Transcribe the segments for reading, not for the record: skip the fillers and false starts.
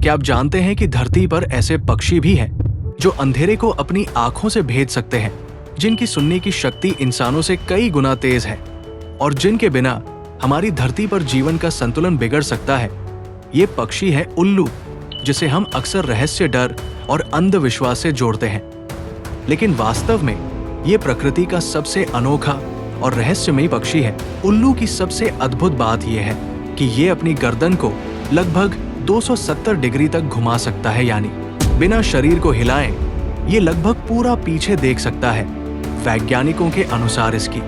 क्या आप जानते हैं कि धरती पर ऐसे पक्षी भी हैं जो अंधेरे को अपनी आंखों से भेद सकते हैं, जिनकी सुनने की शक्ति इंसानों से कई गुना तेज है और जिनके बिना हमारी धरती पर जीवन का संतुलन बिगड़ सकता है। ये पक्षी है उल्लू, जिसे हम अक्सर रहस्य, डर और अंधविश्वास से जोड़ते हैं। लेकिन वास्तव में ये प्रकृति का सबसे अनोखा और रहस्यमयी पक्षी है। उल्लू की सबसे अद्भुत बात यह है कि ये अपनी गर्दन को लगभग 270 डिग्री तक घुमा सकता है, यानी बिना शरीर को हिलाए ये लगभग पूरा पीछे देख सकता है। वैज्ञानिकों के अनुसार इसकी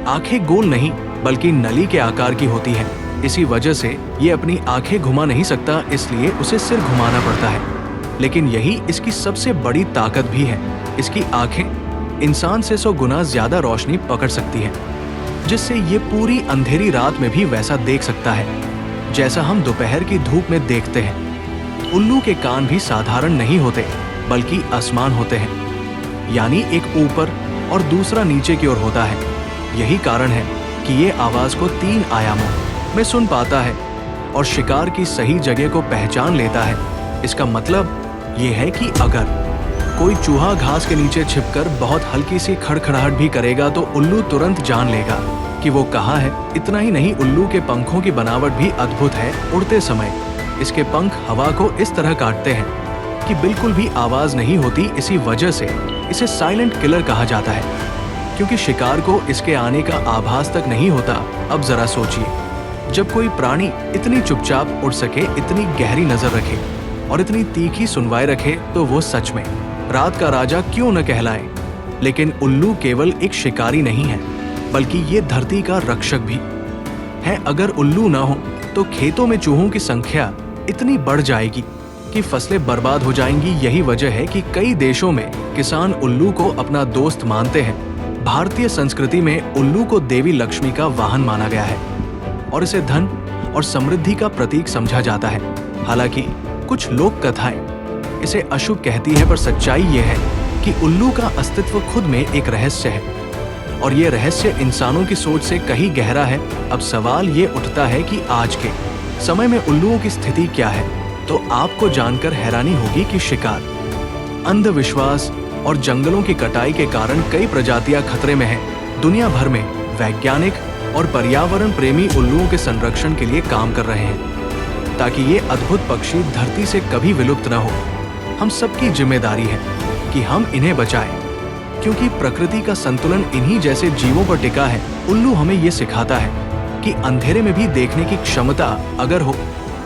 आंखें गोल नहीं बल्कि नली के आकार की होती है। इसी वजह से ये अपनी आंखें घुमा नहीं सकता, इसलिए उसे सिर घुमाना पड़ता है। लेकिन यही इसकी सबसे बड़ी ताकत भी है। इसकी आंखें इंसान से 100 गुना ज्यादा रोशनी पकड़ सकती हैं, जिससे ये पूरी अंधेरी रात में भी वैसा देख सकता है जैसा हम दोपहर की धूप में देखते हैं। उल्लू के कान भी साधारण नहीं होते बल्कि असमान होते हैं, यानी एक ऊपर और दूसरा नीचे की ओर होता है। यही कारण है कि ये आवाज को 3 आयामों में सुन पाता है और शिकार की सही जगह को पहचान लेता है। इसका मतलब ये है कि अगर कोई चूहा घास के नीचे छिपकर बहुत हल्की सी खड़खड़ाहट भी करेगा तो उल्लू तुरंत जान लेगा कि वो कहाँ है। इतना ही नहीं, उल्लू के पंखों की बनावट भी अद्भुत है। उड़ते समय इसके पंख हवा को इस तरह काटते हैं कि बिल्कुल भी आवाज नहीं होती। इसी वजह से इसे साइलेंट किलर कहा जाता है, क्योंकि शिकार को इसके आने का आभास तक नहीं होता। अब जरा सोचिए, जब कोई प्राणी इतनी चुपचाप उड़ सके, इतनी गहरी नजर रखे और इतनी तीखी सुनवाई रखे, तो वो सच में रात का राजा क्यों न कहलाए। लेकिन उल्लू केवल एक शिकारी नहीं है, बल्कि ये धरती का रक्षक भी है। अगर उल्लू ना हो तो खेतों में चूहों की संख्या इतनी बढ़ जाएगी कि फसलें बर्बाद हो जाएंगी। यही वजह है कि कई देशों में किसान उल्लू को अपना दोस्त मानते हैं। भारतीय संस्कृति में उल्लू को देवी लक्ष्मी का वाहन माना गया है और इसे धन और समृद्धि का प्रतीक समझा जाता है। हालांकि कुछ लोक कथाएं इसे अशुभ कहती है, पर सच्चाई यह है कि उल्लू का अस्तित्व खुद में एक रहस्य है और ये रहस्य इंसानों की सोच से कहीं गहरा है। अब सवाल ये उठता है कि आज के समय में उल्लुओं की स्थिति क्या है। तो आपको जानकर हैरानी होगी कि शिकार, अंधविश्वास और जंगलों की कटाई के कारण कई प्रजातियां खतरे में हैं। दुनिया भर में वैज्ञानिक और पर्यावरण प्रेमी उल्लुओं के संरक्षण के लिए काम कर रहे हैं, ताकि ये अद्भुत पक्षी धरती से कभी विलुप्त न हो। हम सबकी जिम्मेदारी है कि हम इन्हें बचाएं, क्योंकि प्रकृति का संतुलन इन्हीं जैसे जीवों पर टिका है। उल्लू हमें ये सिखाता है कि अंधेरे में भी देखने की क्षमता अगर हो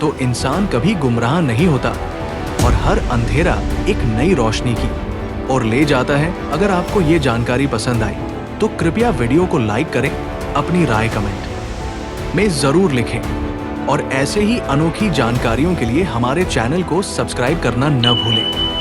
तो इंसान कभी गुमराह नहीं होता और हर अंधेरा एक नई रोशनी की ओर ले जाता है। अगर आपको ये जानकारी पसंद आई तो कृपया वीडियो को लाइक करें, अपनी राय कमेंट में जरूर लिखें और ऐसे ही अनोखी जानकारियों के लिए हमारे चैनल को सब्सक्राइब करना न भूलें।